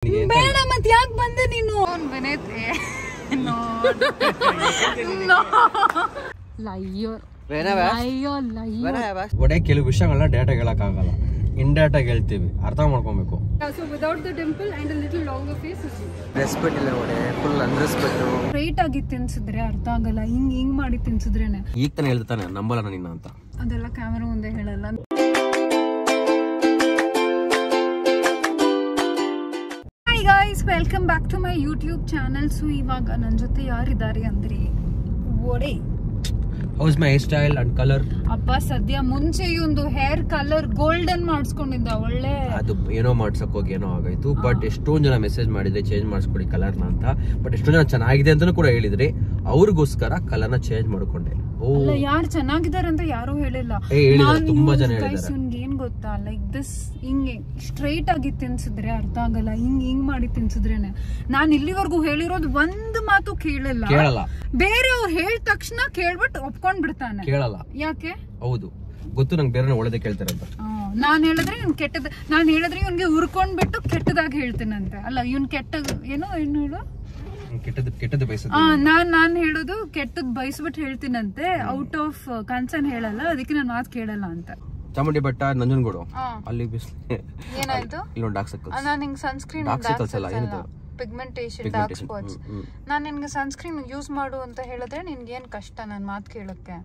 ಬೇಡ ಮತ್ ಯಾಕೆ ಬಂದೆ ನೀನು? ಒಡೆ ಕೆಲವು ವಿಷಯಗಳನ್ನ ಡೇಟಾ ಹೇಳಕ್ಕಾಗಲ್ಲ, ಇಂಡೇಟಾ ಹೇಳ್ತೀವಿ, ಅರ್ಥ ಮಾಡ್ಕೊಬೇಕು. So without the dimple and a little longer face is respect ಇಲ್ಲ ಒಡೆ, ಫುಲ್ ಅನ್ರೆಸ್ಪೆಕ್ಟ್. ಸ್ಟ್ರೈಟ್ ಆಗಿ ತಿನ್ಸಿದ್ರೆ ಅರ್ಥ ಆಗಲ್ಲ, ಹಿಂಗ್ ಮಾಡಿ ತಿನ್ಸಿದ್ರೇನೆ. ಈಗ ತಾನೆ ಹೇಳ್ತಾನೆ ನಂಬಲ್ಲ ನಿನ್ನ ಅಂತ. ಅದೆಲ್ಲ ಕ್ಯಾಮೆರಾ ಮುಂದೆ ಹೇಳಲ್ಲ. Hi guys, welcome back to my YouTube channel. So ಇವಾಗ ನನ್ನ ಜೊತೆ ಯಾರಿದ್ದಾರೆ ಅಂದ್ರೆ ಒಡೆ. How's my hairstyle and color? ಅಪ್ಪ ಸದ್ಯ ಮುಂಚೆ ಒಂದು ಹೇರ್ ಕಲರ್ ಗೋಲ್ಡನ್ ಮಾಡಿಸ್ಕೊಂಡಿದ್ದ, ಒಳ್ಳೆ ಅದು ಏನೋ ಮಾಡ್ಸಕ್ ಹೋಗಿ ಏನೋ ಆಗಾಯ್ತು. ಬಟ್ ಎಷ್ಟೊಂದ್ ಜನ ಮೆಸೇಜ್ ಮಾಡಿದ್ರೆ ಚೇಂಜ್ ಮಾಡಿಸ್ಕೊಡಿ ಕಲರ್ನ ಅಂತ. ಬಟ್ ಎಷ್ಟೊಂದ್ ಜನ ಚೆನ್ನಾಗಿದೆ ಅಂತಾನು ಕೂಡ ಹೇಳಿದ್ರಿ, ಅವ್ರಿಗೋಸ್ಕರ ಕಲರ್ನ ಚೇಂಜ್ ಮಾಡ್ಕೊಂಡೆ. ಅಲ್ಲ, ಯಾರು ಚೆನ್ನಾಗಿದ್ದಾರೆ ಅಂತ ಯಾರು ಹೇಳಿಲ್ಲ. ತುಂಬಾ ಜನ ಹೇಳಿದ್ದಾರೆ. ಏನ್ ಗೊತ್ತಾ, ಲೈಕ್ ದಿಸ್ ಹಿಂಗೆ ಸ್ಟ್ರೈಟ್ ಆಗಿ ತಿನ್ಸಿದ್ರೆ ಅರ್ಥ ಆಗಲ್ಲ, ಹಿಂಗ್ ಮಾಡಿ ತಿನ್ಸಿದ್ರೇನೆ. ನಾನ್ ಇಲ್ಲಿವರೆಗೂ ಹೇಳಿರೋದು ಒಂದು ಮಾತು ಕೇಳಲ್ಲ. ಬೇರೆಯವ್ರು ಹೇಳಿದ ತಕ್ಷಣ ಕೇಳ್ಬಿಟ್ಟು ಒಪ್ಕೊಂಡ್ ಬಿಡ್ತಾನೆ. ಕೇಳಲ್ಲ. ಯಾಕೆ? ಹೌದು ಗೊತ್ತು, ನಂಗೆ ಬೇರೆ ಒಳ್ಳೆದೇ ಕೇಳ್ತಾರಂತ. ನಾನ್ ಹೇಳಿದ್ರೆ ಇವ್ನ್ ಕೆಟ್ಟದ್, ನಾನ್ ಹೇಳಿದ್ರೆ ಇವ್ನ್ಗೆ ಉರ್ಕೊಂಡ್ಬಿಟ್ಟು ಕೆಟ್ಟದಾಗಿ ಹೇಳ್ತೇನಂತೆ. ಅಲ್ಲ, ಇವ್ನ್ ಹೇಳು ಕೆಟ್ಟದ್ದು ಬಯಸ. ನಾನ್ ಹೇಳೋದು ಕೆಟ್ಟದ್ ಬಯಸ್ಬಿಟ್ಟು ಹೇಳ್ತೀನಂತೆ, ಔಟ್ ಆಫ್ ಕನ್ಸರ್ನ್ ಹೇಳಲ್ಲ, ಅದಕ್ಕೆ ನಾನು ಮಾತು ಕೇಳಲ್ಲ ಅಂತ. ಚಾಮುಂಡಿ ಬೆಟ್ಟ, ನಂಜನಗೂಡು, ಅಲ್ಲಿ ಏನಾಯ್ತು? ಇಲ್ಲೊಂದು ಡಾರ್ಕ್ ಸರ್ಕಲ್ಸ್. ನಾನು ಹಿಂಗ್ ಸನ್ಸ್ಕ್ರೀನ್ ಪಿಗ್ಮೆಂಟೇಶನ್ ಡಾರ್ಕ್ ಸ್ಪಾಟ್ಸ್. ನಾನು ನಿನ್ಗೆ ಸನ್ಸ್ಕ್ರೀನ್ ಯೂಸ್ ಮಾಡು ಅಂತ ಹೇಳಿದ್ರೆ ನಿನ್ಗೆ ಏನ್ ಕಷ್ಟ ನನ್ ಮಾತು ಕೇಳಕ್ಕೆ?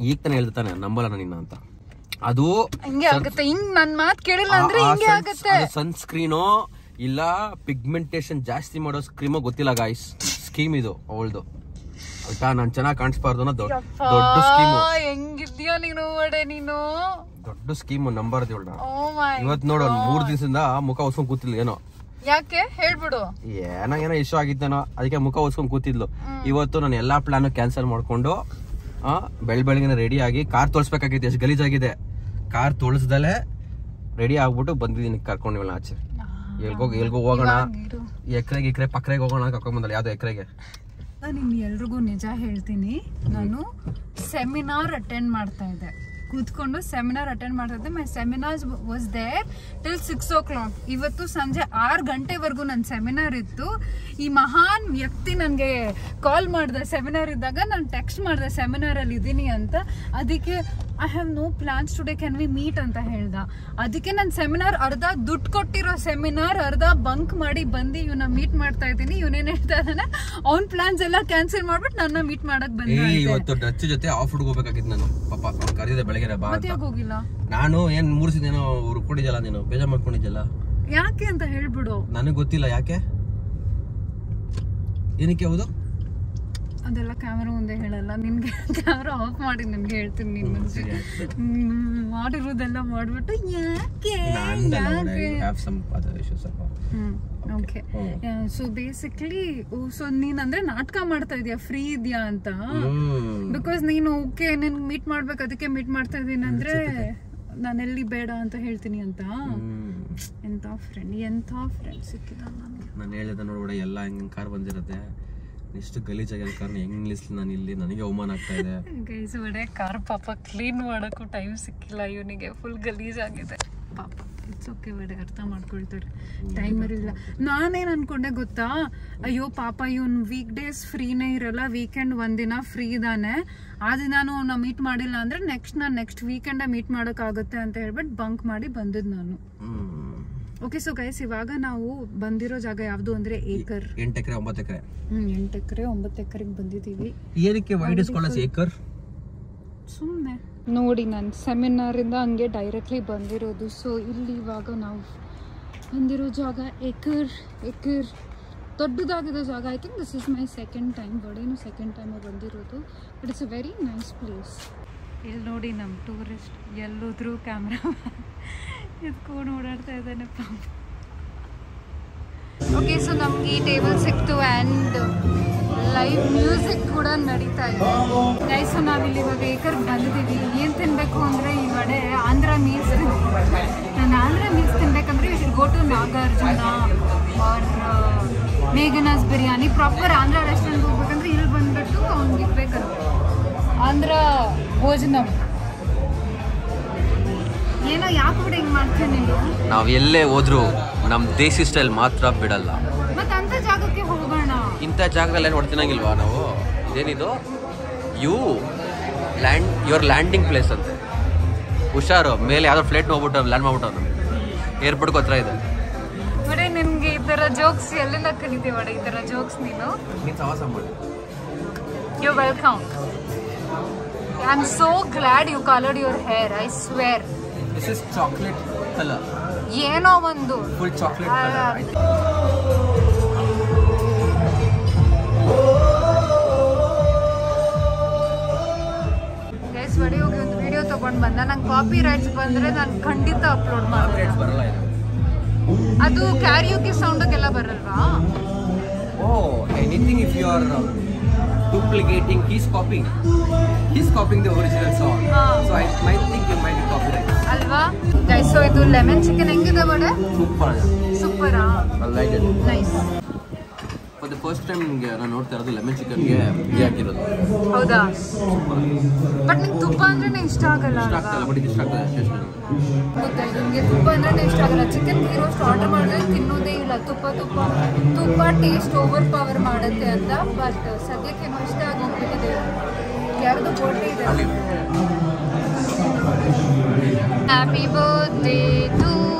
ಈಗ ತಾನೆ ಹೇಳ್ತಾನೆ ನಂಬಲ್ಲ ನಿನ್ನ ಅಂತ. ಅದು ಹಿಂಗೆ ಆಗುತ್ತೆ, ಹಿಂಗ್ ನನ್ ಮಾತು ಕೇಳಿಲ್ಲ ಅಂದ್ರೆ ಹಿಂಗೆ ಆಗುತ್ತೆ. ಸನ್ಸ್ಕ್ರೀನೋ ಇಲ್ಲ ಪಿಗ್ಮೆಂಟೇಶನ್ ಜಾಸ್ತಿ ಮಾಡೋ ಸ್ಕ್ರೀಮೋ ಗೊತ್ತಿಲ್ಲ ಗಾಯ್ಸ್. ಸ್ಕೀಮ್ ಇದು ಅವಳ್ದು ಆಯ್ತಾ, ನಾನ್ ಚೆನ್ನಾಗಿ ಕಾಣಿಸ್ಬಾರ್ದು ಅನ್ನೋ ದೊಡ್ಡ ಸ್ಕೀಮ್. ಹೆಂಗಿದ್ಯಾ ನೀನು ಒಡೆ, ನೀನು ದೊಡ್ಡ ಸ್ಕೀಮ್ ನಂಬರ್ ಇವತ್ ನೋಡು, 3 ದಿವಸದಿಂದ ಮುಖ ಹೊಸ್ಕೊಂಡ್ ಕೂತಿದ್ಲು. ಏನೋ ಯಾಕೆ ಹೇಳ್ಬಿಡು. ಏನೋ ಇಶ್ಯೂ ಆಗಿತ್ತೇನೋ, ಅದಕ್ಕೆ ಮುಖ ಹೊಸ್ಕೊಂಡ್ ಕೂತಿದ್ಲು. ಇವತ್ತು ನಾನು ಎಲ್ಲಾ ಪ್ಲಾನ್ ಕ್ಯಾನ್ಸಲ್ ಮಾಡ್ಕೊಂಡು ಬೆಳಗ್ಗೆ ರೆಡಿ ಆಗಿ ಕಾರ್ ತೋಳ್ಸ್ಬೇಕಾಗಿತ್ತು. ಎಷ್ಟು ಗಲೀಜಾಗಿದೆ, ಕಾರ್ ತೋಳ್ಸ್ದಲೆ ರೆಡಿ ಆಗ್ಬಿಟ್ಟು ಬಂದಿದ್ದೀನಿ ಕರ್ಕೊಂಡು ಆಚೆ. ಎಲ್ಗೋ ಹೋಗೋಣ, ಎಕರೆಗೆ ಪಕ್ಕರೆಗೆ ಹೋಗೋಣ ಕರ್ಕೊಂಡ್ ಬಂದಲ್ಲ, ಯಾವ್ದು ಎಕರೆಗೆ. ನಾನು ಎಲ್ರಿಗೂ ನಿಜ ಹೇಳ್ತೀನಿ, ನಾನು ಸೆಮಿನಾರ್ ಅಟೆಂಡ್ ಮಾಡ್ತಾ ಇದ್ದೆ, ಕೂತ್ಕೊಂಡು ಸೆಮಿನಾರ್ ಅಟೆಂಡ್ ಮಾಡ್ತಾ ಇದ್ದೆ. My seminar was there till 6 o'clock. ಇವತ್ತು ಸಂಜೆ 6 ಗಂಟೆವರೆಗೂ ನನ್ನ ಸೆಮಿನಾರ್ ಇತ್ತು. ಈ ಮಹಾನ್ ವ್ಯಕ್ತಿ ನನಗೆ ಕಾಲ್ ಮಾಡಿದೆ ಸೆಮಿನಾರ್ ಇದ್ದಾಗ. ನಾನು ಟೆಕ್ಸ್ಟ್ ಮಾಡಿದೆ ಸೆಮಿನಾರ್ ಅಲ್ಲಿ ಇದ್ದೀನಿ ಅಂತ. ಅದಕ್ಕೆ I have no plans today, can we meet ಅಂತ ಹೇಳ್ದ. ಅದಕ್ಕೆ ನನ್ನ ಸೆಮಿನಾರ್ ಅರ್ಧ ದುಡ್ಡು ಕೊಟ್ಟಿರೋ ಸೆಮಿನಾರ್ ಅರ್ಧ ಬಂಕ್ ಮಾಡಿ ಬಂದು ಇವನ್ನ ಮೀಟ್ ಮಾಡ್ತಾ ಇದ್ದೀನಿ. ಇವನೇನ್ ಹೇಳ್ತಾ ಇದ್ದಾನೆ, ಅವ್ನ್ ಪ್ಲಾನ್ಸ್ ಎಲ್ಲ ಕ್ಯಾನ್ಸಲ್ ಮಾಡ್ಬಿಟ್ಟು ನನ್ನ ಮೀಟ್ ಮಾಡಕ್ ಬಂದ. ಇವತ್ತು ಡಚ್ ಜೊತೆ ಆಫ್ ಹೋಗ್ಬೇಕಾಗಿತ್ತು ನಾನು. ಪಾಪ ಕರೀದೆ ಬೆಳಗ್ಗೆ ಬಾ ಅಂತ. ಹೋಗಿಲ್ಲ ನಾನು. ಏನ್ 3 ದಿನ ಏನೋ ಕೊಟ್ಟಿದ್ದಲ್ಲ ನೀನು, ಬೇಜಾರ್ ಮಾಡ್ಕೊಂಡಿದ್ದಲ್ಲ. ಯಾಕೆ ಅಂತ ಹೇಳ್ಬಿಡು. ನನಗೆ ಗೊತ್ತಿಲ್ಲ ಯಾಕೆ, ಏನಕ್ಕೆ? ಹೌದು, ಅದೆಲ್ಲ ಕ್ಯಾಮೆರಾ ಮುಂದೆ ಹೇಳಲ್ಲ. ನಿನ್ಗೆ ಕ್ಯಾಮೆರಾ ಆಫ್ ಮಾಡಿ ನಿನ್ಗೆ ಹೇಳ್ತೀನಿ. ನೀನ್ ಮಾಡಿರೋದೆಲ್ಲ ಮಾಡ್ಬಿಟ್ಟು ಯಾಕೆ ಓಕೆ. ಸೊ ಬೇಸಿಕ್ಲಿ ನೀನ್ ಅಂದ್ರೆ ನಾಟಕ ಮಾಡ್ತಾ ಇದೀಯ, ಫ್ರೀ ಇದೆಯಾ ಅಂತ. ಬಿಕಾಸ್ ನೀನು ಓಕೆ ನಿನ್ ಮೀಟ್ ಮಾಡ್ಬೇಕು, ಅದಕ್ಕೆ ಮೀಟ್ ಮಾಡ್ತಾ ಇದೀನಿ ಅಂದ್ರೆ ನಾನೆಲ್ಲಿ ಬೇಡ ಅಂತ ಹೇಳ್ತೀನಿ ಅಂತ. ಎಂತ ಫ್ರೆಂಡ್ ಸಿಕ್ಕಿದ ನನಗೆ. ನಾನು ಹೇಳಿದೆ ನೋಡ್ಬಿಡ, ಎಲ್ಲ ಹಿಂಗ್ ಕಾರ್ ಬಂದಿರತ್ತೆ, ಎಷ್ಟು ಗಲೀಜಾಗಿ ಕಾರ್ ಹೆಂಗ್ ನಿಲ್ಲಿಸ್ಲಿ ನಾನು ಇಲ್ಲಿ, ನನಗೆ ಅವಮಾನ ಆಗ್ತಾ ಇದೆ. ಗೈಸ್ ಒಡೆ ಕಾರ್ ಪಾಪ ಕ್ಲೀನ್ ಮಾಡಕ್ಕೂ ಟೈಮ್ ಸಿಕ್ಕಿಲ್ಲ ಇವನಿಗೆ, ಫುಲ್ ಗಲೀಜಾಗಿದೆ ಪಾಪ. ಇಟ್ಸ್ ಓಕೆ ಒಡೆ, ಅರ್ಥ ಮಾಡ್ಕೊಳ್ತಾರೆ, ಟೈಮ್ ಇರಲಿಲ್ಲ. ನಾನೇನ್ ಅನ್ಕೊಂಡೆ ಗೊತ್ತಾ, ಅಯ್ಯೋ ಪಾಪ ಇವನ್ ವೀಕ್ ಡೇಸ್ ಫ್ರೀನೇ ಇರಲ್ಲ, ವೀಕೆಂಡ್ ಒಂದಿನ ಫ್ರೀ ಇದಾನೆ, ಆ ದಿನಾನು ಅವ್ನ ಮೀಟ್ ಮಾಡಿಲ್ಲ ಅಂದ್ರೆ ನೆಕ್ಸ್ಟ್ ವೀಕೆಂಡ್ ಮೀಟ್ ಮಾಡೋಕ್ಕಾಗುತ್ತೆ ಅಂತ ಹೇಳ್ಬಿಟ್ಟು ಬಂಕ್ ಮಾಡಿ ಬಂದಿದ್ ನಾನು. ಓಕೆ. ಸೊ ಗೈಸ್, ಇವಾಗ ನಾವು ಬಂದಿರೋ ಜಾಗ ಯಾವ್ದು ಅಂದ್ರೆ ಏಕರ್. 8 ಎಕರೆ 9 ಎಕರೆ. 8 ಎಕರೆ 9 ಎಕರೆಗೆ ಬಂದಿದೀವಿ. ಏನಕ್ಕೆ ವೈಡ್ ಸ್ಕಾಲರ್ಸ್ ಏಕರ್? ಸುಮ್ಮನೆ ನೋಡಿ, ನಾನು ಸೆಮಿನಾರ್ ಇಂದ ಹಂಗೆ ಡೈರೆಕ್ಟ್ಲಿ ಬಂದಿರೋದು. ಸೊ ಇಲ್ಲಿ ಇವಾಗ ನಾವು ಬಂದಿರೋ ಜಾಗ ಏಕರ್. ದೊಡ್ಡದಾಗಿರೋ ಜಾಗ. I think this is my second time, ಬಡೇನು ಸೆಕೆಂಡ್ ಟೈಮ್ ಬಂದಿರೋದು. But it's a very nice place. ಇಲ್ಲಿ ನೋಡಿ, ನಮ್ಮ ಟೂರಿಸ್ಟ್ ಎಲ್ಲೋದ್ರೂ ಕ್ಯಾಮ್ರಾ ಎತ್ಕೊಂಡು ಓಡಾಡ್ತಾ ಇದ್ದಾನೆ ಪಾಪ. ಓಕೆ. ಸೊ ನಮ್ಗೆ ಈ ಟೇಬಲ್ ಸಿಕ್ತು ಆ್ಯಂಡ್ ಲೈವ್ ಮ್ಯೂಸಿಕ್ ಕೂಡ ನಡೀತಾ ಇದೆ. ಗೈಸ್, ಸೊ ನಾವಿಲ್ಲಿ ಇವಾಗ ಏಕರ್ಗೆ ಬಂದಿದ್ದೀವಿ. ಏನು ತಿನ್ನಬೇಕು ಅಂದರೆ ಈ ಕಡೆ ಆಂಧ್ರ ಮೀಲ್ಸ್. ನಾನು ಆಂಧ್ರ ಮೀಲ್ಸ್ ತಿನ್ಬೇಕಂದ್ರೆ you should go to Nagarjuna or Meghana's biryani. Proper Andhra restaurant ಹೋಗ್ಬೇಕಂದ್ರೆ ಇಲ್ಲಿ ಬಂದುಬಿಟ್ಟು ಅವ್ನಿಗೆ ಇರ್ಬೇಕಂತ ಆಂಧ್ರ ಭೋಜನಂ. ಏನೋ ಯಾಕೆ ಬಿಡ ಹಿಂಗ್ ಮಾಡ್ತೀನಿ ನೀನು? ನಾವ್ ಎಲ್ಲೇ ಹೋದ್ರು ನಮ್ ದೇಸಿ ಸ್ಟೈಲ್ ಮಾತ್ರ ಬಿಡಲ್ಲ. ಮತ್ತೆ ಅಂತ ಜಾಗಕ್ಕೆ ಹೋಗೋಣ. ಇಂಥ ಜಾಗದಲ್ಲಿ ಏನು ಹೊಡ್ತಿನಂಗಿಲ್ವಾ ನಾವು? ಇದೇನಿದು ಯುವರ್ ಲ್ಯಾಂಡಿಂಗ್ ಪ್ಲೇಸ್ ಅಂತೆ. ಹುಷಾರು, ಮೇಲೆ ಯಾವ್ದೋ ಫ್ಲೈಟ್ ಹೋಗ್ಬಿಟ್ಟು ಲ್ಯಾಂಡ್ ಮಾಡ್ಬಿಟ್ಟು ಏರ್ಪೋರ್ಟ್ ಹತ್ರ ಇದೆ. ಬಡೇ ನಿಮ್ಗೆ ಈ ತರ ಜೋಕ್ಸ್ ಎಲ್ಲಿಂದ ಕಲಿತೀವಿ ಬಡ ಈ ತರ ಜೋಕ್ಸ್ ನೀನು? You welcome. I am so glad you coloured your hair. I swear. This is chocolate colour. ಏನೋ ಒಂದು ಫುಲ್ ಚಾಕ್ಲೇಟ್ ಕಲರ್. ಗೈಸ್ ಬಡಿ ಹೋಗಿ ಒಂದು ವಿಡಿಯೋ ತಗೊಂಡ್ ಬಂದ. ನಂಗೆ ಕಾಪಿ ರೈಟ್ಸ್ ಬಂದ್ರೆ ನಾನು ಖಂಡಿತ ಅಪ್ಲೋಡ್ ಮಾಡ್ತೀನಿ. ಬರಲ್ಲ ಇದು. ಅದು ಕ್ಯಾರಿಯೋಕೆ ಸೌಂಡ್ಗೆಲ್ಲ ಬರಲ್ವಾ? Oh, anything if you are duplicating, he's copying the original song. So I might think you might be copyright. ಅಲ್ವಾ ಗೈಸ್? ಸೊ ಇದು ಲೆಮನ್ ಚಿಕನ್ ಹೆಂಗಿದೆ ಬಡೆ? Super. I like it. Nice. For the first time ನಾನು ನೋಡ್ತಾ ಇರೋದು lemon ಚಿಕನ್ಗೆ ಘೀ ಹಾಕಿರೋದು. ಹೌದಾ? But ನಿಂಗೆ ತುಪ್ಪ ಅಂದ್ರೆ ಇಷ್ಟ ಆಗಲ್ಲ. ಇಷ್ಟ ಆಗ್ತಲ್ಲ, ಬಟ್ ಇಷ್ಟ ಆಗ್ತದೆ ಟೇಸ್ಟ್. ಗೊತ್ತಾಯ್ತು, ನಿಮಗೆ ತುಪ್ಪ ಅಂದ್ರೆ ಇಷ್ಟ ಆಗಲ್ಲ. ಚಿಕನ್ ಗೀ ರೋಸ್ಟ್ ಆರ್ಡರ್ ಮಾಡಿದ್ರೆ ತಿನ್ನೋದೇ ಇಲ್ಲ. ತುಪ್ಪ ಟೇಸ್ಟ್ ಓವರ್ ಪವರ್ ಮಾಡುತ್ತೆ ಅಂತ. ಬಟ್ ಸದ್ಯಕ್ಕೆ ಏನೋ ಇಷ್ಟ ಆಗಿ ಹೋಗ್ಬಿಟ್ಟಿದೆ. ಯಾರ್ದು ಬರ್ಡೇ ಇದೆ. Happy birthday to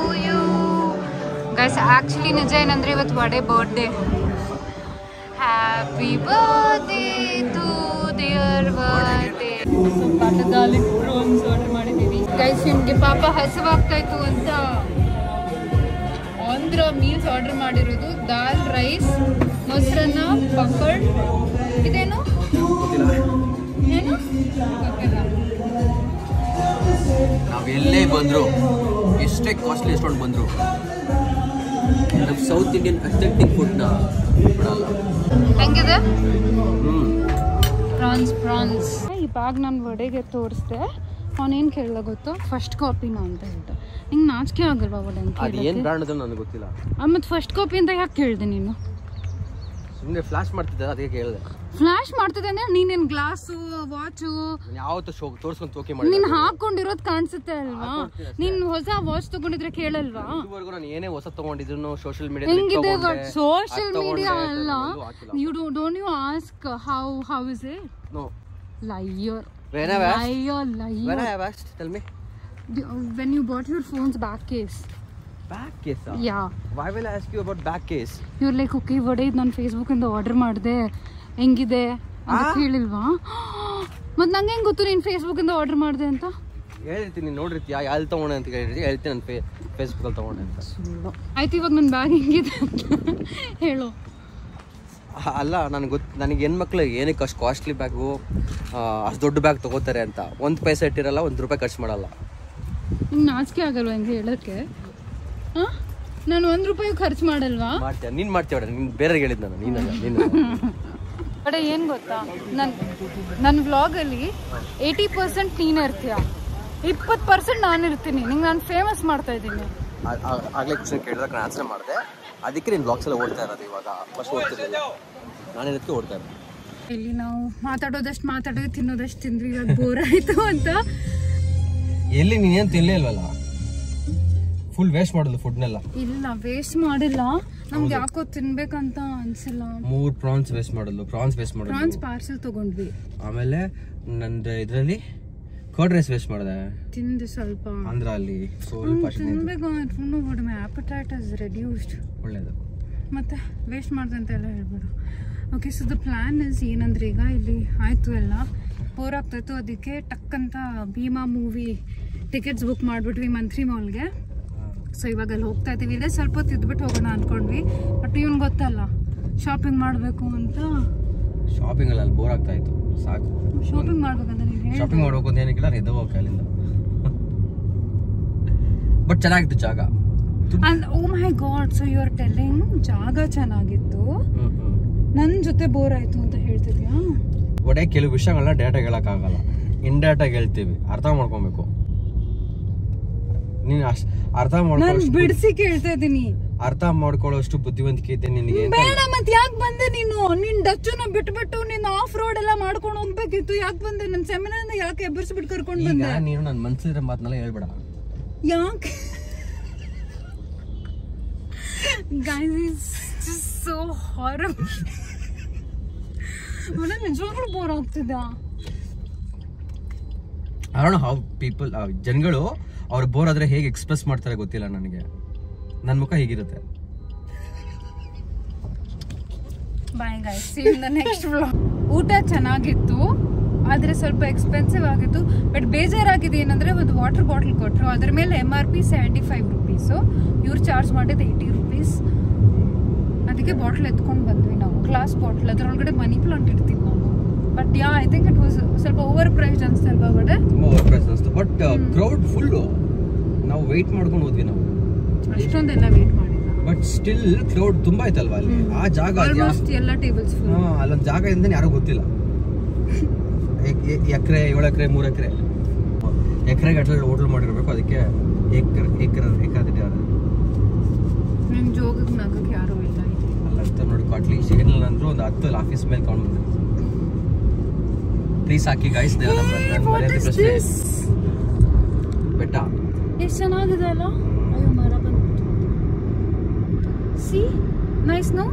you guys. Actually ನಿಜ ಏನಂದ್ರೆ ಇವತ್ತು Vade birthday. Happy birthday to dear birthday. ಸ್ವಲ್ಪ ಗಾರ್ಲಿಕ್ ಪ್ರಾನ್ಸ್ ಆರ್ಡರ್ ಮಾಡಿದ್ದೀವಿ ಗೈಸ್. ನಿಮಗೆ ಪಾಪ ಹಸಿವಾಗ್ತಾ ಇತ್ತು ಅಂತ ಆಂಧ್ರ ಮೀಲ್ಸ್ ಆರ್ಡರ್ ಮಾಡಿರೋದು. ದಾಲ್ ರೈಸ್, ಮೊಸರನ್ನ, ಪಪ್ಪಡ್. ಇದೇನು ಏನು ಗೊತ್ತಿಲ್ಲ. ನಾವು ಎಲ್ಲೇ ಬಂದ್ರು, ಎಷ್ಟೇ ಕಾಸ್ಟ್ಲಿ ಎಷ್ಟೊಂದು ಬಂದ್ರು, ನಮ್ಮ ಸೌತ್ ಇಂಡಿಯನ್ ಅಥೆಂಟಿಕ್ ಫುಡ್ನ ಬಿಡಲ್ಲ. ಹೆಂಗಿದೆ ಪ್ರಾನ್ಸ್? ಈ ಬ್ಯಾಗ್ ನಾನು ವಡೆಗೆ ತೋರಿಸ್ದೆ. ಅವನೇನು ಕೇಳ್ದ ಗೊತ್ತು? ಫಸ್ಟ್ ಕಾಪಿನ ಅಂತ ಹೇಳ್ದೆ. ನಿಂಗೆ ನಾಚಿಕೆ ಆಗಲ್ವಾ ವಡೆ ಅಂತ? ಅದು ಏನು ಬ್ರ್ಯಾಂಡ್ ಅಂತ ನನಗೆ ಗೊತ್ತಿಲ್ಲ. ಮತ್ತು ಫಸ್ಟ್ ಕಾಪಿ ಅಂತ ಯಾಕೆ ಕೇಳಿದೆ ನೀನು? ಸುಮ್ಮನೆ ಫ್ಲಾಶ್ ಮಾಡ್ತಿದ್ದೆ, ಅದಕ್ಕೆ ಕೇಳಿದೆ. ಫ್ಲಾಶ್ ಮಾಡ್ತಿದ್ದೆ ಅಂದ್ರೆ ನೀನೇನು ಗ್ಲಾಸು ವಾಚು ಯಾವತ್ತೂ ತೋರಿಸ್ಕೊಂಡು ತೋಕೆ ಮಾಡಿ ನೀನು ಹಾಕೊಂಡಿರೋದು ಕಾಣಿಸುತ್ತೆ ಅಲ್ವಾ? ನೀನು ಹೊಸ ವಾಚ್ ತಗೊಂಡಿದ್ರೆ ಕೇಳಲ್ವಾ? ಇದುವರೆಗೂ ನಾನು ಏನೇ ಹೊಸ ತಗೊಂಡಿದ್ರು ಸೋಷಿಯಲ್ ಮೀಡಿಯಾ ಹೆಂಗಿದೆ ಸೋಷಿಯಲ್ ಮೀಡಿಯಾ ಅಲ್ಲ. You don't you ask how is it? No. Liar. When I have asked, tell me. When you bought your phone's back case. Back case? Yeah. Why will I ask you about back case? You're like, okay, vada ಇದು ನಾನು Facebook ಇಂದ order ಮಾಡಿದೆ, ಹೆಂಗಿದೆ ಅಂತ ಕೇಳಿಲ್ವಾ? ಮತ್ತೆ ನಂಗೆ ಹೆಂಗೆ ಗೊತ್ತು ನೀನು ಫೇಸ್ಬುಕ್ ಇಂದ ಆರ್ಡರ್ ಮಾಡಿದೆ ಅಂತ? ಹೇಳ್ತೀನಿ, ನೋಡಿರ್ತೀಯ ಎಲ್ಲಿ ತಗೊಂಡೆ ಅಂತ ಕೇಳಿರ್ತೀಯ, ಹೇಳ್ತೀನಿ ನಾನು ಫೇಸ್ಬುಕ್ಕಲ್ಲಿ ತಗೊಂಡೆ ಅಂತ. ಆಯ್ತು, ಇವಾಗ ನನ್ನ ಬ್ಯಾಗ್ ಹೆಂಗಿದೆ ಹೇಳು. ಅಲ್ಲ, ನನಗೆ ಹೆಣ್ಮಕ್ಳು ಏನಕ್ಕೆ ಅಷ್ಟು ಕಾಸ್ಟ್ಲಿ ಬ್ಯಾಗು, ಅಷ್ಟು ದೊಡ್ಡ ಬ್ಯಾಗ್ ತೊಗೋತಾರೆ ಅಂತ. ಒಂದು ಪೈಸೆ ಇಟ್ಟಿರಲ್ಲ, ₹1 ಖರ್ಚು ಮಾಡಲ್ಲ. ನಿಂಗೆ ನಾಚಿಕೆ ಆಗಲ್ವಾ ಹೆಂಗೆ ಹೇಳೋಕ್ಕೆ? ಹಾಂ, ನಾನು ₹1 ಖರ್ಚು ಮಾಡಲ್ವಾ? ಮಾಡ್ತೀಯ, ನೀನು ಮಾಡ್ತೀಯ. ನೀನು ಬೇರೆ ಹೇಳಿದ್ ನಾನು, ನೀನು ಬಟ್ ಏನು ಗೊತ್ತಾ, ನನ್ನ ವ್ಲಾಗಲ್ಲಿ 80% ನೀನು ಇರ್ತೀಯ, 20% ನಾನು ಇರ್ತೀನಿ. ನಿಂಗೆ ನಾನು ಫೇಮಸ್ ಮಾಡ್ತಾ ಇದ್ದೀನಿ. ಆಗಲೇ ಕ್ವಶನ್ ಕೇಳಿದಾಗ ನಾನು ಆನ್ಸರ್ ಮಾಡಿದೆ. ಅದಕ್ಕೆ ನೀನು ಬ್ಲಾಗ್ಸ್ ಎಲ್ಲ ಓಡ್ತಾ ಇರೋದು. ಇವಾಗ ಫಸ್ಟ್ ಓಡ್ತಿರ್ಲಿಲ್ಲ, ನಾನು ಇದಕ್ಕೆ ಓಡ್ತಾ ಇರೋದು. ಇಲ್ಲಿ ನಾವು ಮಾತಾಡೋದು ತಿನ್ನೋದಷ್ಟು ತಿಂದ್ವಿ. ಇವಾಗ ಬೋರ್ ಆಯಿತು ಅಂತ. ಎಲ್ಲಿ ನೀನೇನು ತಿನ್ನಲೇ ಇಲ್ವಲ್ಲ? ಫುಲ್ ವೇಸ್ಟ್ ಮಾಡೋದು ಫುಡ್ನೆಲ್ಲ? ಇಲ್ಲ, ವೇಸ್ಟ್ ಮಾಡಿಲ್ಲ. ನಮ್ಗೆ ಯಾಕೋ ತಿನ್ಬೇಕಂತ ಅನ್ಸಿಲ್ಲ. 3 ಪ್ರಾನ್ಸ್ ವೇಸ್ಟ್ ಮಾಡೋದು. ಪ್ರಾನ್ಸ್ ಪಾರ್ಸೆಲ್ ತಗೊಂಡ್ವಿ. ಆಮೇಲೆ ನಂದು ಇದರಲ್ಲಿ ಕರ್ಡ್ ರೈಸ್ ವೇಸ್ಟ್ ಮಾಡಿದೆ. ತಿಂದು ಸ್ವಲ್ಪ ಆಂಧ್ರ ಅಲ್ಲಿ ಸ್ವಲ್ಪ ತಿನ್ಬೇಕು. ಮೈ appetite is reduced. ಒಳ್ಳೇದು. ಮತ್ತೆ ವೇಸ್ಟ್ ಮಾಡ್ದೆ ಅಂತ ಎಲ್ಲ ಹೇಳ್ಬೇಡ. Okay, so the plan is ಏನಂದ್ರೆ, ಈಗ ಇಲ್ಲಿ ಆಯ್ತು ಎಲ್ಲ ಬೋರ್ ಆಗ್ತಾಯಿತ್ತು. ಅದಕ್ಕೆ ಟಕ್ ಅಂತ ಭೀಮಾ ಮೂವಿ ಟಿಕೆಟ್ಸ್ ಬುಕ್ ಮಾಡಿಬಿಟ್ವಿ ಮಂತ್ರಿ ಮಾಲ್ಗೆ. ಸೊ ಇವಾಗ ಅಲ್ಲಿ ಹೋಗ್ತಾ ಇದ್ದೀವಿ. ಇಲ್ಲೇ ಸ್ವಲ್ಪ ಹೊತ್ತು ಇದ್ಬಿಟ್ಟು ಹೋಗೋಣ ಅಂದ್ಕೊಂಡ್ವಿ. ಬಟ್ ಇವನು ಗೊತ್ತಲ್ಲ, ಶಾಪಿಂಗ್ ಮಾಡಬೇಕು ಅಂತ. ಶಾಪಿಂಗ್ ಅಲ್ಲಿ ಬೋರ್ ಆಗ್ತಾ ಇತ್ತು, ಸಾಕು. ಶಾಪಿಂಗ್ ಮಾಡ್ಬೇಕಂತ ನೀನು ಶಾಪಿಂಗ್ ಮಾಡ್ಬೇಕು ಅಂತ ಏನಿಲ್ಲ, ಎದ್ದು ಹೋಗಿ ಅಲ್ಲಿಂದ. ಬಟ್ ಚೆನ್ನಾಗಿತ್ತು ಜಾಗ. Oh my God, so you are telling ಜಾಗ ಚೆನ್ನಾಗಿತ್ತು, ನನ್ನ ಜೊತೆ ಬೋರ್ ಆಯ್ತು ಅಂತ ಹೇಳ್ತಿದ್ಯಾ? ಒಡೆ ಕೆಲವು ವಿಷಯಗಳನ್ನ ಡೇಟಾಗಿ ಹೇಳಕ್ಕಾಗಲ್ಲ, ಇಂಡೇಟಾಗಿ ಹೇಳ್ತೀವಿ, ಅರ್ಥ ಮಾಡ್ಕೊಬೇಕು. ನೀನು ಅರ್ಥ ಮಾಡ್ಕೊಳ್ಳೋ ಬಿಡಿಸಿ ಕೇಳ್ತಾ ಇದ್ದೀನಿ. ಅರ್ಥ ಮಾಡ್ಕೊಳ್ಳೋಷ್ಟು ಬುದ್ಧಿವಂತಿಕೆ ಇದೆ ನಿನಗೆ. ಬೇಡ, ಮತ್ತೆ ಯಾಕೆ ಬಂದೆ ನೀನು? ನಿನ್ ಡಚ್ಚನ್ನ ಬಿಟ್ಬಿಟ್ಟು ನೀನ್ ಆಫ್ ರೋಡ್ ಎಲ್ಲ ಮಾಡ್ಕೊಂಡು ಹೋಗ್ಬೇಕಿತ್ತು. ಯಾಕೆ ಬಂದೆ? ನನ್ನ ಸೆಮಿನಾರ್ ಯಾಕೆ ಎಬ್ಬರಿಸ್ಬಿಟ್ಟು ಕರ್ಕೊಂಡು ಬಂದೆ? ನೀನು ನನ್ನ ಮನ್ಸಿದ್ರೆ ಮಾತನ್ನೆಲ್ಲ ಹೇಳ್ಬೇಡ. ಯಾಕೆ guys is just so horrible. મને ನಿಜವಾಗ್ಲೂ ಬೋರ್ ಆಗ್ತಿದೆ. I don't know how people ಜನಗಳು ಅವ್ರು ಬೋರ್ ಆದ್ರೆ ಹೇಗೆ ಎಕ್ಸ್ಪ್ರೆಸ್ ಮಾಡ್ತಾರೆ ಗೊತ್ತಿಲ್ಲ ನನಗೆ. ನನ್ನ ಮುಖ ಹೀಗಿರುತ್ತೆ. Bye guys, see you in the next vlog. ಊಟ ಚೆನ್ನಾಗಿತ್ತು, ಆದರೆ ಸ್ವಲ್ಪ ಎಕ್ಸ್ಪೆನ್ಸಿವ್ ಆಗಿತ್ತು. ಬಟ್ ಬೇಜಾರಾಗಿದೆ ಏನಂದ್ರೆ ಒಂದು ವಾಟರ್ ಬಾಟಲ್ ಕೊಟ್ಟರು, ಅದ್ರ ಮೇಲೆ MRP 75 ರೂಪೀಸು, ಇವ್ರು ಚಾರ್ಜ್ ಮಾಡಿದ್ದು 80 ರೂಪೀಸ್. ಅದಕ್ಕೆ ಬಾಟ್ಲ್ ಎತ್ಕೊಂಡು ಬಂದ್ವಿ ನಾವು, ಗ್ಲಾಸ್ ಬಾಟ್ಲ್. ಅದರೊಳಗಡೆ ಮನಿ ಪ್ಲಾಂಟ್ ಇಡ್ತೀವಿ ನಾವು. But yeah I think it was ಸ್ವಲ್ಪ ಓವರ್ ಪ್ರೈಸ್ಡ್ ಅನ್ಸ್ತಲ್ವಾ ಬಡೆ? ಓವರ್ ಪ್ರೈಸ್ ಅನ್ಸ್ತು. But crowd full. ನಾವು ವೆಯ್ಟ್ ಮಾಡ್ಕೊಂಡು ಹೋದ್ವಿ ನಾವು. ಅಷ್ಟೊಂದೆಲ್ಲ ವೆಯ್ಟ್ ಮಾಡಿಲ್ಲ. ಬಟ್ ಸ್ಟಿಲ್ ಕ್ರೌಡ್ ತುಂಬಾ ಆಯ್ತಲ್ವಾ ಅಲ್ಲಿ. ಆ ಜಾಗ ಆಲ್ಮೋಸ್ಟ್ ಎಲ್ಲ ಟೇಬಲ್ಸ್ ಫುಲ್. ಅಲ್ಲೊಂದು ಜಾಗ ಇಂದ ಯಾರು ಗೊತ್ತಿಲ್ಲ. ಎಕರೆ 7 ಎಕರೆ 3 ಎಕರೆ ಎಕರೆಗೆ ಅಟ್ಲ ಹೋಟೆಲ್ ಮಾಡಿರ್ಬೇಕು. ಅದಕ್ಕೆ ಏಕರ್ ನಿಮ್ ಜೋಗಕ್ಕೆ ನಗಕ್ಕೆ ಯಾರು ಇಲ್ಲ ಅಲ್ಲ ನೋಡಿ. ಅಟ್ಲೀಸ್ಟ್ ಏನಿಲ್ಲ ಅಂದ್ರೂ ಒಂದು 10 ಆಫೀಸ್ ಮೇಲೆ ಕೌಂಟ್ ಬಂದಿದೆ. ಪ್ಲೀಸ್ ಹಾಕಿ ಗೈಸ್. ಬೆಟ್ಟ ಎಷ್ಟು ಚೆನ್ನಾಗಿದೆ ಅಲ್ಲ. ಅಯ್ಯೋ ಮರ ಬಂದ್ಬಿಟ್ಟು. See nice no.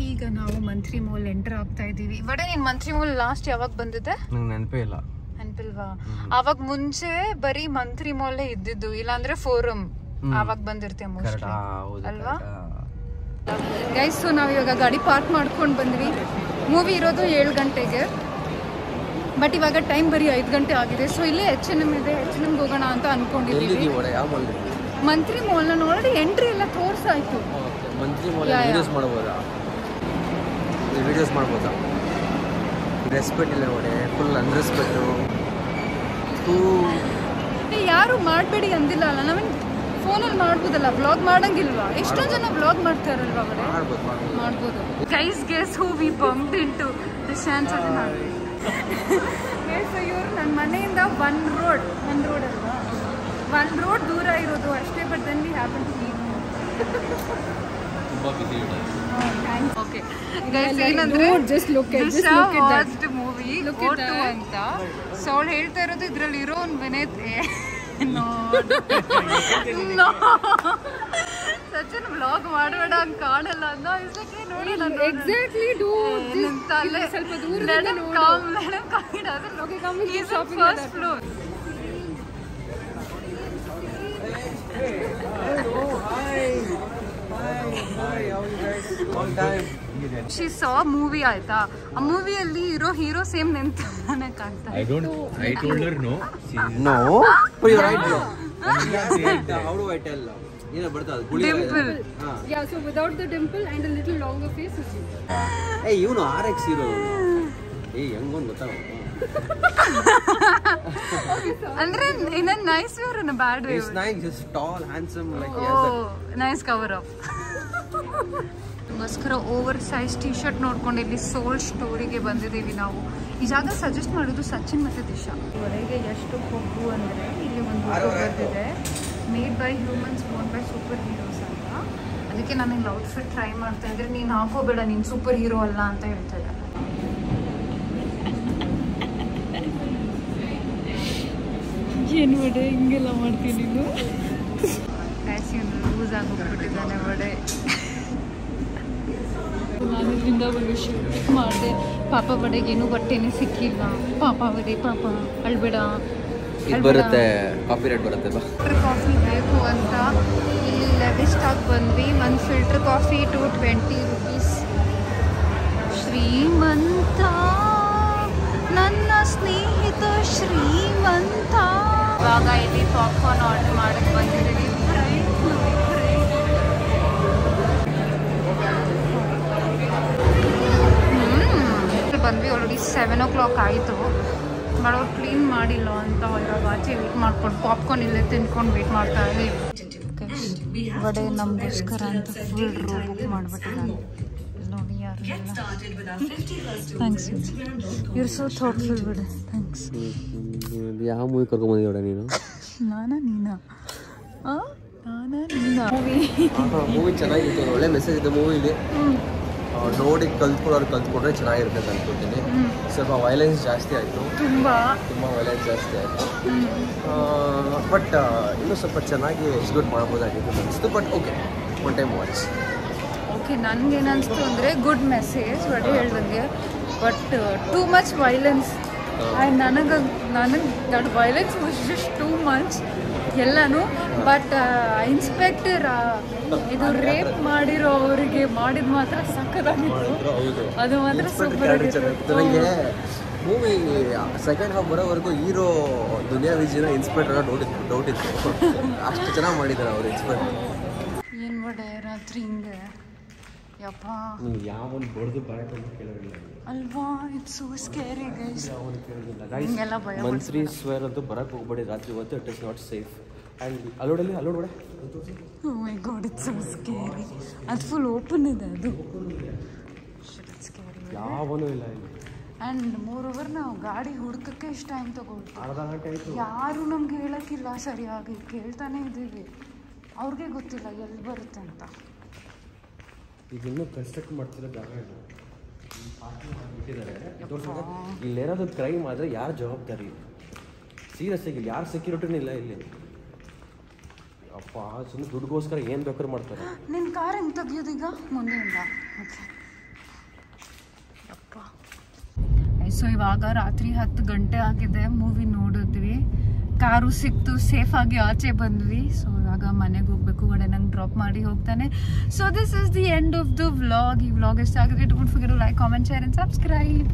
ಈಗ ನಾವು ಮಂತ್ರಿ ಮಾಲ್ ಎಂಟರ್ ಆಗ್ತಾ ಇದೀವಿ. ಬಟ್ ನೀನ್ ಮಂತ್ರಿ ಮಾಲ್ ಲಾಸ್ಟ್ ಯಾವಾಗ ಬಂದಿದೆ? ನಂಗೆ ನೆನಪೇ ಇಲ್ಲ. ನೆನಪಿಲ್ವಾ? ಅವಾಗ ಮುಂಚೆ ಬರೀ ಮಂತ್ರಿ ಮಾಲ್ ಇದ್ದಿದ್ದು, ಇಲ್ಲಾಂದ್ರೆ ಫೋರಮ್ ಆವಾಗ ಬಂದಿರ್ತೀವಿ ಮೋಸ್ಟ್ಲಿ ಅಲ್ವಾ ಗೈಸ್. ಸೊ ನಾವು ಇವಾಗ ಗಾಡಿ ಪಾರ್ಕ್ ಮಾಡ್ಕೊಂಡು ಬಂದ್ವಿ. ಮೂವಿ ಇರೋದು 7 ಗಂಟೆಗೆ, ಬಟ್ ಇವಾಗ ಟೈಮ್ ಬರೀ 5 ಗಂಟೆ ಆಗಿದೆ. ಸೊ ಇಲ್ಲೇ H&M ಇದೆ, H&M ಹೋಗೋಣ ಅಂತ ಅನ್ಕೊಂಡಿದ್ದೀವಿ. ಮಂತ್ರಿ ಮಾಲ್ ನಾನು ಆಲ್ರೆಡಿ ಎಂಟ್ರಿ ಎಲ್ಲ ತೋರ್ಸಾಯ್ತು. ಮಂತ್ರಿ ಮಾಲ್ ವಿಡಿಯೋಸ್ ಮಾಡಬಹುದಾ? ವಿಡಿಯೋಸ್ ಮಾಡ್ಬೋದಾ? ರೆಸ್ಪೆಕ್ಟ್ ಇಲ್ಲ ನೋಡಿ, ಫುಲ್ ಅನ್ರೆಸ್ಪೆಕ್ಟ್. ಯಾರು ಮಾಡಬೇಡಿ ಅಂದಿಲ್ಲ ಅಲ್ಲ, ನಾವೇನು ಫೋನಲ್ಲಿ ಮಾಡ್ಬೋದಲ್ಲ, ಬ್ಲಾಗ್ ಮಾಡಂಗಿಲ್ವಾ? ಎಷ್ಟೊಂದು ಜನ ಬ್ಲಾಗ್ ಮಾಡ್ತಾರಲ್ವಾ ಅವರೇ? ಮಾಡ್ಬೋದು. Guys guess who we bumped into the Shawns of Norway. Guys ಇವರು ನನ್ನ ಮನೆಯಿಂದ ಒಂದು ರೋಡ್ ಅಲ್ವಾ, 1 ರೋಡ್ ದೂರ ಇರೋದು ಅಷ್ಟೇ. But then we happen to meet. Okay guys, ಏನಂದ್ರೆ ದಿಶಾ ವಾಚ್ಡ್ ಮೂವಿ O2 ಅಂತ. ಸೊ ಅವಳು ಹೇಳ್ತಾ ಇರೋದು ಇದ್ರಲ್ಲಿ ಇರೋ ಒಂದು ವಿನೇತ್ ಸಚಿನ್ ಬ್ಲಾಗ್ ಮಾಡಬೇಡ ಅಂತ ಕಾಣಲ್ಲ ಅನ್ನೋ ಇಷ್ಟಕ್ಕೆ ನೋಡಿ ನಾನು ಎಕ್ಸಾಕ್ಟ್ಲಿ ಡೂ ತಲೆ ಸ್ವಲ್ಪ ದೂರ first floor. She saw movie ಆಯ್ತಾ, ಆ ಮೂವಿಯಲ್ಲಿ ಇರೋ ಹೀರೋ ಸೇಮ್ ನೆನ್ತಾನೆ ಕಾಣ್ತಾ. I told her no. No. But you're right bro. How do I tell? ಏನ ಬರ್ತದ ಗುಳಿ Dimple. Yeah, so without the dimple and a little longer face is you. ಏ ಇವನು RX hero. ಏ ಹೆಂಗೊಂದು ಗೊತ್ತಾಗ ಅಂದ್ರೆ in a nice way or in a bad way? He's nice, he's tall, handsome, like he has that. Nice cover up. ಗೋಸ್ಕರ over size T shirt ನೋಡ್ಕೊಂಡು ಇಲ್ಲಿ ಸೋಲ್ ಸ್ಟೋರಿಗೆ ಬಂದಿದ್ದೀವಿ ನಾವು. ಈ ಜಾಗ ಸಜೆಸ್ಟ್ ಮಾಡೋದು ಸಚಿನ್ ಮತ್ತು ದಿಶಾ. ಹೊರಗೆ ಎಷ್ಟು ಕೊಬ್ಬು ಅಂದರೆ ಇಲ್ಲಿ ಒಂದು ಬರ್ದಿದೆ, made by humans own by super heroes ಅಂತ. ಅದಕ್ಕೆ ನಾನು ಇಲ್ಲಿ ಔಟ್ಫಿಟ್ ಟ್ರೈ ಮಾಡ್ತಾ ಇದ್ರೆ ನೀನು ಹಾಕೋಬೇಡ, ನೀನು ಸೂಪರ್ ಹೀರೋ ಅಲ್ಲ ಅಂತ ಹೇಳ್ತಾ ಇದ್ದೆ. ಏನು ವಡೆ ಹಿಂಗೆಲ್ಲ ಮಾಡ್ತೀನಿ ನೀನು? ಲೂಸ್ ಆಗೋಗ್ಬಿಟ್ಟಿದ್ದಾನೆ ವಡೆ. ನಾನು ಇಲ್ಲಿಂದ ಒಂದು ಶೂಟ್ ಮಾಡಿದೆ. ಪಾಪ ವಡೆಗೇನು ಬಟ್ಟೆನೇ ಸಿಕ್ಕಿಲ್ಲ. ಪಾಪ ವಡೆ ಪಾಪ ಅಳ್ಬೇಡ. ಬರುತ್ತೆ ಕಾಪಿರೈಟ್ ಬರುತ್ತೆ. ಕಾಫಿ ಬೇಕು ಅಂತ ಇಲ್ಲಿ ಲೆವಿಸ್ಟಾಗಿ ಬಂದ್ವಿ. ಒಂದು ಫಿಲ್ಟರ್ ಕಾಫಿ 220 ರೂಪೀಸ್. ಶ್ರೀಮಂತ ನನ್ನ ಸ್ನೇಹಿತ ಶ್ರೀಮಂತ. ಇವಾಗ ಇಲ್ಲಿ ಪಾಪ್ಕಾರ್ನ್ ಆರ್ಡರ್ ಮಾಡಕ್ಕೆ ಬಂದಿದ್ದೀವಿ. ಬಂದ್ವಿ ಆಲ್ರೆಡಿ 7 o'clock ಆಯಿತು. ಬಟ್ ಅವ್ರು ಕ್ಲೀನ್ ಮಾಡಿಲ್ಲ ಅಂತ ಇವಾಗ ಆಚೆ ವೇಟ್ ಮಾಡ್ಕೊಂಡು ಪಾಪ್ಕಾರ್ನ್ ಇಲ್ಲೇ ತಿನ್ಕೊಂಡು ವೇಟ್ ಮಾಡ್ತಾ ಇದ್ದೀವಿ. ವಡೆ ನಮಗೋಸ್ಕರ ಅಂತ ಫುಲ್ ರೋ ಬುಕ್ ಮಾಡಿಬಿಟ್ಟಿದ್ದಾನೆ ನೋಡಿ. ಯಾರು thanks, you're so thoughtful Vade. Thanks. ಯಾವ ಮೂವಿ ಕರ್ಕೊಂಡ್ಬಂದಿದ್ದೀರ ನೀನು? ನಾನಾ ನೀನಾ? ನಾನಾ ನೀನಾ? ಮೂವಿ ಚೆನ್ನಾಗಿತ್ತು, ಒಳ್ಳೆ ಮೆಸೇಜ್ ಇದೆ ಮೂವಿಲಿ. ನೋಡಿ ಕಲ್ತ್ಕೊಂಡ್ರೆ ಚೆನ್ನಾಗಿರುತ್ತೆ ಅಂತ ಅನ್ಕೋತೀನಿ. ಸ್ವಲ್ಪ ವೈಲೆನ್ಸ್ ಜಾಸ್ತಿ ಆಯಿತು, ತುಂಬ ವೈಲೆನ್ಸ್ ಜಾಸ್ತಿ ಆಯಿತು. ಬಟ್ ಇನ್ನೂ ಸ್ವಲ್ಪ ಚೆನ್ನಾಗಿ ಎಕ್ಸಿಕ್ಯೂಟ್ ಮಾಡ್ಬೋದಾಗಿತ್ತು ಅನಿಸ್ತು. But okay, one time watch. Okay, ನನಗೇನಿಸ್ತು ಅಂದರೆ ಗುಡ್ ಮೆಸೇಜ್ ಒಡೆ ಹೇಳ್ದಂಗೆ, ಬಟ್ ಟೂ ಮಚ್ ವೈಲೆನ್ಸ್. ನನಗೆ that violence was just too much ಎಲ್ಲನೂ. ಬಟ್ ಇನ್ಸ್ಪೆಕ್ಟರ್ ಇದು ರೇಪ್ ಮಾಡಿರೋ ಅವರಿಗೆ ಮಾಡಿದ ಮಾತ್ರ ಸಕ್ಕತ್ತಾಗಿತ್ತು. ಅದು ಮಾತ್ರ ಸೂಪರ್ ಆಗಿತ್ತು. ನನಗೆ ಮೂವಿ ಸೆಕೆಂಡ್ ಹಾಫ್ ಬರೋವರೆಗೂ ಹೀರೋ ದುನಿಯಾ ವಿಜಯನ ಇನ್ಸ್ಪೆಕ್ಟರ್ ಡೌಟ್ ಇತ್ತು. ಅಷ್ಟು ಚೆನ್ನಾಗಿ ಮಾಡಿದ್ದಾರೆ ಅವರು ಇನ್ಸ್ಪೆಕ್ಟರ್. ಏನು ಬಡೆ ರಾತ್ರಿ ಹಿಂಗೆ ಯಪ್ಪ, ನೀವು ಯಾವನ್ ಬಡ್ದು ಬರಕ್ಕೆ ಅಂತ ಕೇಳೋದಿಲ್ಲ ಅಲ್ವಾ? It's so scary guys. ಹಿಂಗೆಲ್ಲ ಭಯ. ಮನ್ಸರಿ ಸ್ವೇರ್ ಅಂತೂ ಬರಕ್ಕೆ ಹೋಗ್ಬೇಡಿ ರಾತ್ರಿ ಹೊತ್ತು. It is not safe. And allowed ಬೇಡ. ಓ my god, it's so scary. ಅದು ಫುಲ್ ಓಪನ್ ಇದೆ, ಅದು ಸ್ಕೇರಿ. ಯಾವನೂ ಇಲ್ಲ ಇಲ್ಲಿ. ಆ್ಯಂಡ್ ಮೋರೋವರ್ ನಾವು ಗಾಡಿ ಹುಡ್ಕಕ್ಕೆ ಎಷ್ಟು ಟೈಮ್ ತಗೊಳ್ತೀವಿ, ಅರ್ಧ ಗಂಟೆ ಆಯಿತು. ಯಾರು ನಮ್ಗೆ ಹೇಳೋಕ್ಕಿಲ್ಲ ಸರಿಯಾಗಿ. ಕೇಳ್ತಾನೆ ಇದ್ದೀವಿ, ಅವ್ರಿಗೆ ಗೊತ್ತಿಲ್ಲ ಎಲ್ಲಿ ಬರುತ್ತೆ ಅಂತ. ಈಗ ಇನ್ನೂ ಕನ್ಸ್ಟ್ರಕ್ಟ್ ಮಾಡ್ತಿರೋ ಜಾಗ ಇಲ್ಲ, ಇಲ್ಲೇನಾದ್ರು ಕ್ರೈಮ್ ಆದರೆ ಯಾರು ಜವಾಬ್ದಾರಿ? ಸೀರಿಯಸ್ ಆಗಿ ಯಾರು ಸೆಕ್ಯೂರಿಟಿನೂ ಇಲ್ಲ ಇಲ್ಲಿ. ಅಪ್ಪ ಸುಮ್ಮನೆ ದುಡ್ಡುಗೋಸ್ಕರ ಏನು ಬೇಕಾದ್ರೂ ಮಾಡ್ತಾರೆ. ನಿನ್ನ ಕಾರ್ ಹೆಂಗೆ ತೆಗಿಯೋದೀಗ ಮುಂದೆಯಿಂದ? ಓಕೆ ಅಪ್ಪ. ಸೊ ಇವಾಗ ರಾತ್ರಿ 10 ಗಂಟೆ ಆಗಿದೆ, ಮೂವಿ ನೋಡಿದ್ವಿ, ಕಾರು ಸಿಕ್ತು, ಸೇಫಾಗಿ ಆಚೆ ಬಂದ್ವಿ. ಸೊ ಇವಾಗ ಮನೆಗೆ ಹೋಗ್ಬೇಕು, ಒಡೆ ನಂಗೆ ಡ್ರಾಪ್ ಮಾಡಿ ಹೋಗ್ತಾನೆ. So this is the end of the vlog. ಈ ವ್ಲಾಗ್ ಇಷ್ಟ ಆಗಿದೆ, don't forget to like, comment, share and subscribe.